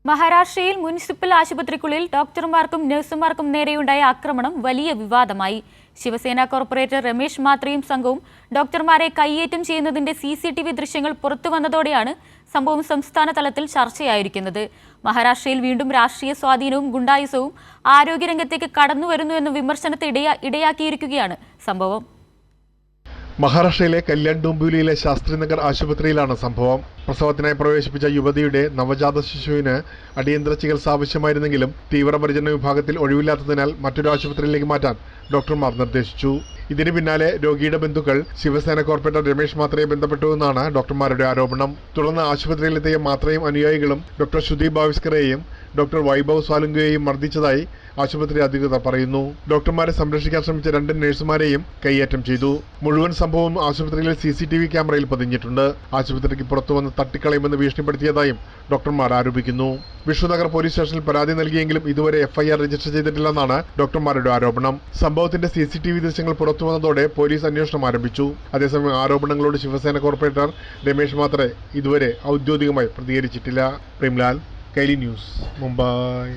മഹാരാഷ്ട്രയിൽ മുനിസിപ്പൽ ആശുപത്രിക്കുള്ളിൽ ഡോക്ടർമാർക്കും നഴ്സുമാർക്കും നേരെയുണ്ടായ ആക്രമണം വലിയ വിവാദമായി. ശിവസേന കോർപ്പറേറ്റർ രമേശ് മാത്രയും സംഘവും ഡോക്ടർമാരെ കയ്യേറ്റം ചെയ്യുന്നതിന്റെ CCTV ദൃശ്യങ്ങൾ പുറത്തുവന്നതോടെയാണ് സംഭവം സംസ്ഥാന തലത്തിൽ ചർച്ചയായിരിക്കുന്നത്. മഹാരാഷ്ട്രയിൽ വീണ്ടും രാഷ്ട്രീയ സ്വാധീനവും ഗുണ്ടായുസവും ആരോഗ്യരംഗത്തേക്ക് കടന്നുവരുന്നുവെന്ന വിമർശനത്തെ ഇടയാക്കിയിരിക്കുകയാണ് സംഭവം. മഹാരാഷ്ട്രയിലെ കല്യാൺ ഡോംബിവലിയിലെ ശാസ്ത്രിനഗർ ആശുപത്രിയിലാണ് സംഭവം. പ്രസവത്തിനായി പ്രവേശിപ്പിച്ച യുവതിയുടെ നവജാത ശിശുവിന് അടിയന്തര ചികിത്സ ആവശ്യമായിരുന്നെങ്കിലും തീവ്രപരിചരണ വിഭാഗത്തിൽ ഒഴിവില്ലാത്തതിനാൽ മറ്റൊരു ആശുപത്രിയിലേക്ക് മാറ്റാൻ ഡോക്ടർമാർ നിർദ്ദേശിച്ചു. ഇതിന് പിന്നാലെ രോഗിയുടെ ബന്ധുക്കൾ ശിവസേന കോർപ്പറേറ്റർ രമേശ് മാത്രയെ ബന്ധപ്പെട്ടുവെന്നാണ് ഡോക്ടർമാരുടെ ആരോപണം. തുടർന്ന് ആശുപത്രിയിലെത്തിയ മാത്രയും അനുയായികളും ഡോക്ടർ ശ്രുതി ഭാവിസ്കറേയും ഡോക്ടർ വൈഭവ് സ്വാലുങ്കയെയും മർദ്ദിച്ചതായി ആശുപത്രി അധികൃതർ പറയുന്നു. ഡോക്ടർമാരെ സംരക്ഷിക്കാൻ ശ്രമിച്ച 2 നഴ്സുമാരെയും കൈയേറ്റം ചെയ്തു. മുഴുവൻ സംഭവം ആശുപത്രിയിലെ CCTV ക്യാമറയിൽ പതിഞ്ഞിട്ടുണ്ട്. ആശുപത്രിക്ക് പുറത്തുവന്ന് തട്ടിക്കളയുമെന്ന് ഭീഷണിപ്പെടുത്തിയതായും ഡോക്ടർമാർ ആരോപിക്കുന്നു. വിഷ്ണുനഗർ പോലീസ് സ്റ്റേഷനിൽ പരാതി നൽകിയെങ്കിലും ഇതുവരെ FIR രജിസ്റ്റർ ചെയ്തിട്ടില്ലെന്നാണ് ഡോക്ടർമാരുടെ ആരോപണം. സംഭവത്തിന്റെ CCTV ദൃശ്യങ്ങൾ പുറത്തുവന്നതോടെ പോലീസ് അന്വേഷണം ആരംഭിച്ചു. അതേസമയം ആരോപണങ്ങളോട് ശിവസേന കോർപ്പറേറ്റർ രമേശ് മാത്രെ ഇതുവരെ ഔദ്യോഗികമായി പ്രതികരിച്ചിട്ടില്ല. പ്രേംലാൽ, കൈലി ന്യൂസ്, മുംബൈ.